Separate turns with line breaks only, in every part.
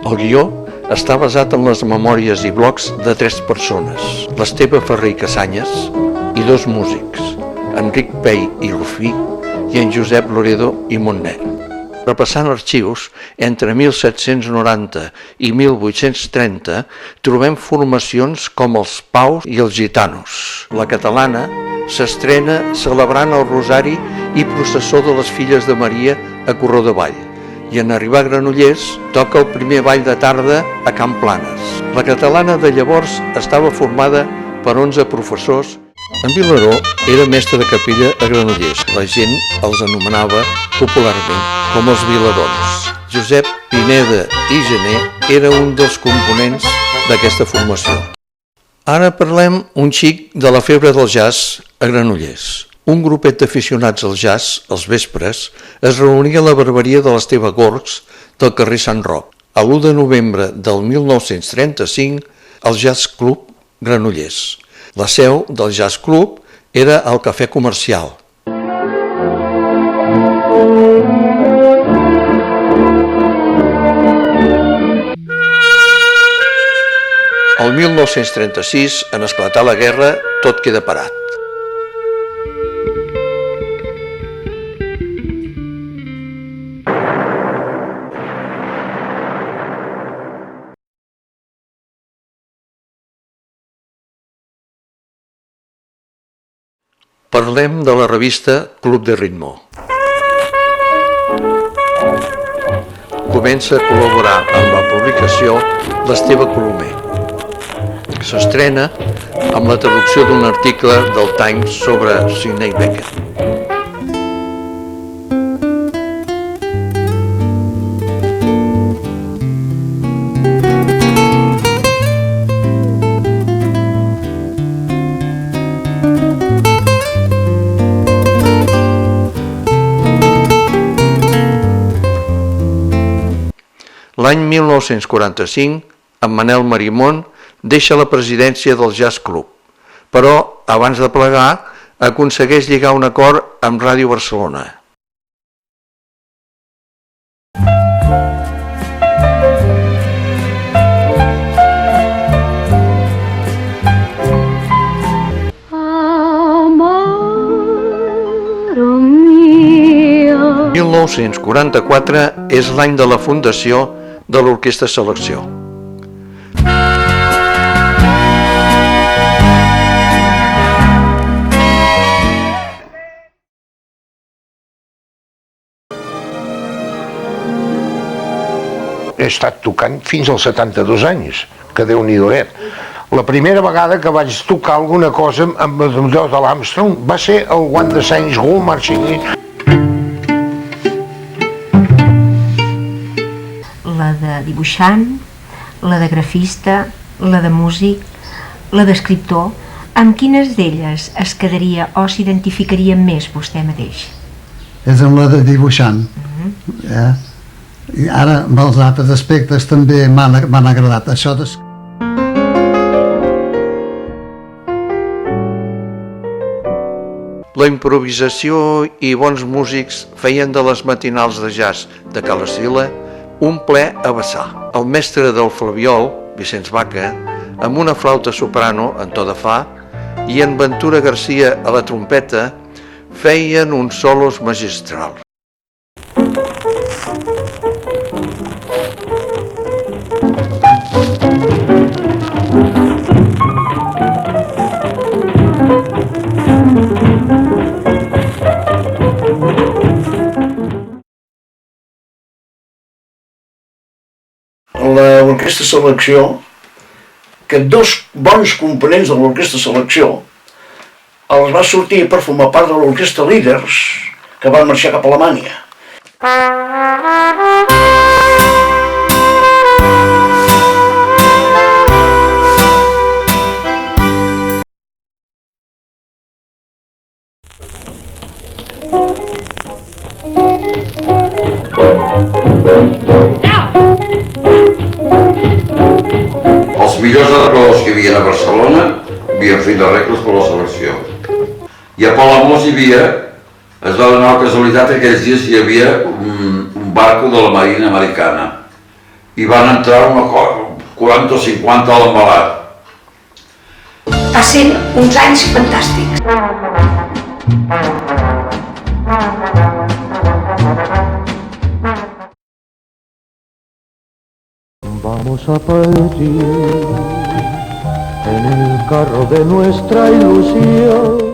El guió està basat en les memòries i blogs de 3 persones, l'Esteve Ferrer i Casanyes i 2 músics, Enric Pey i Rufí i en Josep Loredo i Montner. Repassant arxius, entre 1790 i 1830 trobem formacions com els Paus i els Gitanos. La catalana s'estrena celebrant el Rosari i processó de les Filles de Maria a Corró de Vall, i en arribar a Granollers toca el primer ball de tarda a Can Planes. La catalana de llavors estava formada per 11 professors. En Vilaró era mestre de capella a Granollers. La gent els anomenava popularment com els vilarons. Josep Pineda i Gené era un dels components d'aquesta formació. Ara parlem un xic de la febre del jazz a Granollers. Un grupet d'aficionats al jazz, als vespres, es reunia a la barberia de l'Esteve Gorgs del carrer Sant Roc. A l'1 de novembre del 1935, al Jazz Club Granollers. La seu del Jazz Club era al Cafè Comercial. El 1936, en esclatar la guerra, tot queda parat. Parlem de la revista Club de Ritmo. Comença a col·laborar amb la publicació l'Esteve Colomer. S'estrena amb la traducció d'un article del Times sobre Sidney Bechet. L'any 1945, en Manel Marimón deixa la presidència del Jazz Club, però, abans de plegar, aconsegueix lligar un acord amb Ràdio Barcelona. En 1944 és l'any de la fundació de l'Orquestra Selecció.
He estat tocant fins als 72 anys, que Déu-n'hi-do. La primera vegada que vaig tocar alguna cosa amb el de l'Armstrong va ser el One de Saints Go Marching In.
La de dibuixant, la de grafista, la de músic, la d'escriptor. Amb quines d'elles es quedaria o s'identificaria més vostè mateix?
És amb la de dibuixant. I ara amb els altres aspectes també m'han agradat. Això de...
La improvisació i bons músics feien de les matinals de jazz de Ca l'Esila un ple a vessar. El mestre del flabiol, Vicenç Baca, amb una flauta soprano en to de fa, i en Ventura Garcia a la trompeta, feien uns solos magistrals.
L'Orquestra Selecció, que 2 bons components de l'Orquestra Selecció els va sortir per formar part de l'Orquestra Líders, que van marxar cap a Alemanya.
Els millors arregladors que hi havia a Barcelona havien fet arreglos per la selecció. I a Palamós hi havia, es va donar la casualitat que aquells dies hi havia un barco de la Marina Americana i van entrar 40 o 50 a l'embalat.
Va ser uns anys fantàstics.
Vamos a partir en el carro de nuestra ilusión.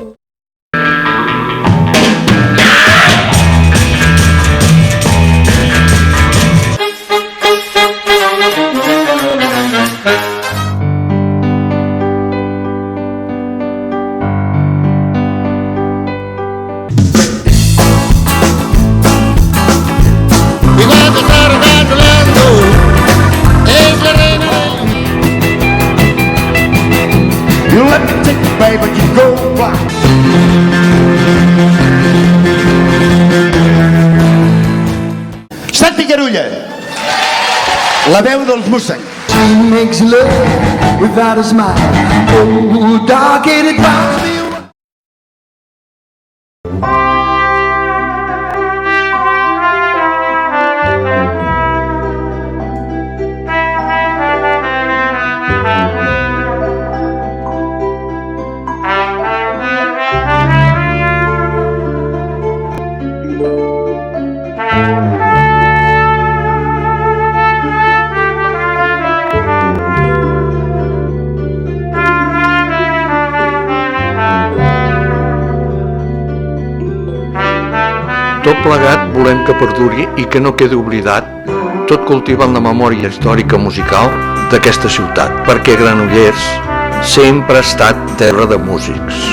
You let me take you, baby, you go black. Santi Carulla, la veu dels Mustang.
She makes love without a smile. Oh, dark and it bounds me.
Tot plegat volem que perduri i que no quedi oblidat, tot cultivant la memòria històrica musical d'aquesta ciutat, perquè Granollers sempre ha estat terra de músics.